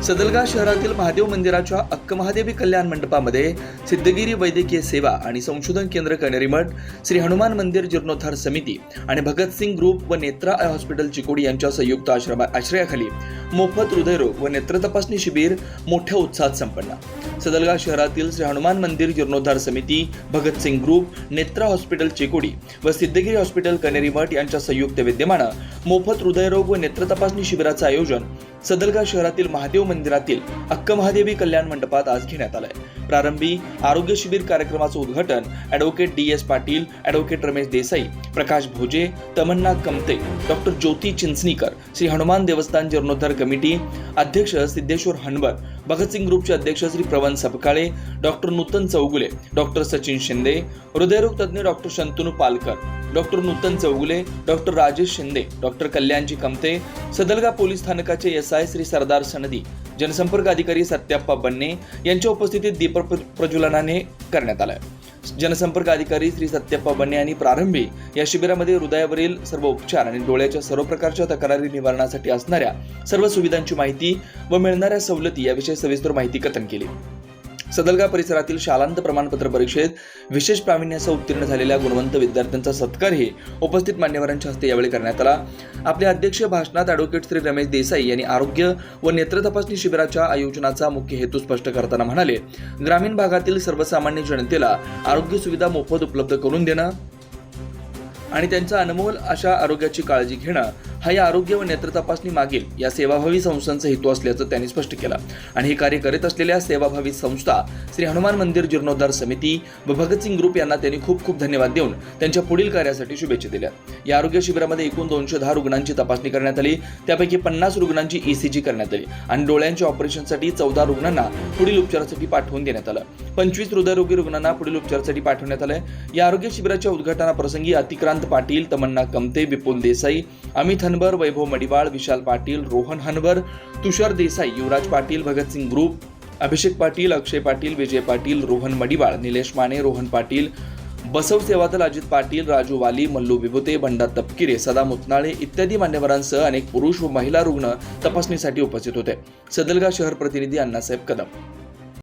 सदलगा शहरातील महादेव मंदिराच्या अक्कमहादेवी कल्याण मंडपामध्ये सिद्धगिरी वैद्यकीय सेवा आणि संशोधन केंद्र कणेरी मठ, श्री हनुमान मंदिर जीर्णोद्धार समिती आणि भगतसिंग ग्रुप व नेत्रा हॉस्पिटल चिकोडी यांच्या संयुक्त आश्रयाखाली मोफत हृदयरोग व नेत्र तपासणी शिबिर मोठ्या उत्साहात संपन्न। सदलगा शहरातील श्री हनुमान मंदिर जीर्णोद्धार समिती, भगतसिंग ग्रुप, नेत्रा हॉस्पिटल चिकोडी व सिद्धगिरी हॉस्पिटल कणेरी मठ यांच्या संयुक्त विद्यमाने मोफत हृदयरोग व नेत्र तपासणी शिबिराचे आयोजन सदलगा शहरातील महादेव मंदिरातील अक्कमहादेवी कल्याण मंडपात आज घेण्यात आलंय। प्रारंभी आरोग्य शिबिर कार्यक्रमाचे उद्घाटन advocate DS Patil, advocate Ramesh Desai, Prakash Bhoje, Tamanna Kamate, doctor Jyoti Chinchanikar, Shri Hanuman देवस्थान जीर्णोद्धार कमिटी अध्यक्ष सिद्धेश्वर हनवर, भगतसिंग ग्रुपचे अध्यक्ष श्री प्रवन सपकाळे, डॉक्टर नूतन चौगुले, डॉक्टर सचिन शिंदे, हृदयरोग तज्ञ doctor Shantanu Palkar, doctor Nutan Chougule, doctor Rajesh Shinde, doctor Kalyanji Kamate, Sadalga police स्थानकाचे SI श्री सरदार सनदी, जनसंपर्क अधिकारी सत्याप्पा बन्ने यांच्या उपस्थितीत दीप प्रज्वलनाने करण्यात आला। जनसंपर्क अधिकारी श्री सत्याप्पा बन्ने यांनी प्रारंभी या शिबिरामध्ये हृदयावरील सर्व उपचार आणि डोळ्याच्या सर्व प्रकारच्या तक्रारी निवारणासाठी असणाऱ्या सर्व सुविधांची माहिती व मिळणाऱ्या सवलती याविषयी सविस्तर माहिती कथन केली। सदलगा परिसरातील शालांत प्रमाणपत्र परीक्षेत विशेष प्रावीण्यासह उत्तीर्ण झालेल्या गुणवंत विद्यार्थ्यांचा सत्कारही उपस्थित मान्यवरांच्या हस्ते यावेळी करण्यात आला। आपल्या अध्यक्षीय भाषणात ॲडव्होकेट श्री रमेश देसाई यांनी आरोग्य व नेत्र तपासणी शिबिराच्या आयोजनाचा मुख्य हेतू स्पष्ट करताना म्हणाले, ग्रामीण भागातील सर्वसामान्य जनतेला आरोग्य सुविधा मोफत उपलब्ध करून देणं आणि त्यांच्या अनमोल अशा आरोग्याची काळजी घेणं हा या आरोग्य व नेत्र तपासणी मागील या सेवाभावी संस्थांचा हेतू असल्याचं त्यांनी स्पष्ट केलं। आणि हे कार्य करीत असलेल्या सेवाभावी संस्था श्री हनुमान मंदिर जीर्णोद्धार समिती व भगतसिंग ग्रुप यांना त्यांनी खूप खूप धन्यवाद देऊन त्यांच्या पुढील कार्यासाठी शुभेच्छा दिल्या। या आरोग्य शिबिरामध्ये एकूण 210 रुग्णांची तपासणी करण्यात आली, त्यापैकी 50 रुग्णांची ECG करण्यात आली आणि डोळ्यांच्या ऑपरेशनसाठी 14 रुग्णांना पुढील उपचारासाठी पाठवून देण्यात आलं। 25 हृदयरोगी रुग्णांना पुढील उपचारासाठी पाठवण्यात आलं। या आरोग्य शिबिराच्या उद्घाटनाप्रसंगी अतिक्रांत पाटील, तमन्ना कमते, विपुल देसाई, अमित हनवर, वैभव मडिवाळ, विशाल पाटील, रोहन हनवर, तुषार देसाई, युवराज पाटील, भगतसिंग ग्रुप, अभिषेक पाटील, अक्षय पाटील, विजय पाटील, रोहन मडिवाळ, निलेश माने, रोहन पाटील, बसव सेवादल, अजित पाटील, राजू वाली, मल्लू विभुते, बंडा तपकिरे, सदा मुतनाळे इत्यादी मान्यवरांसह अनेक पुरुष व महिला रुग्ण तपासणीसाठी उपस्थित होते। सदलगा शहर प्रतिनिधी अण्णासाहेब कदम।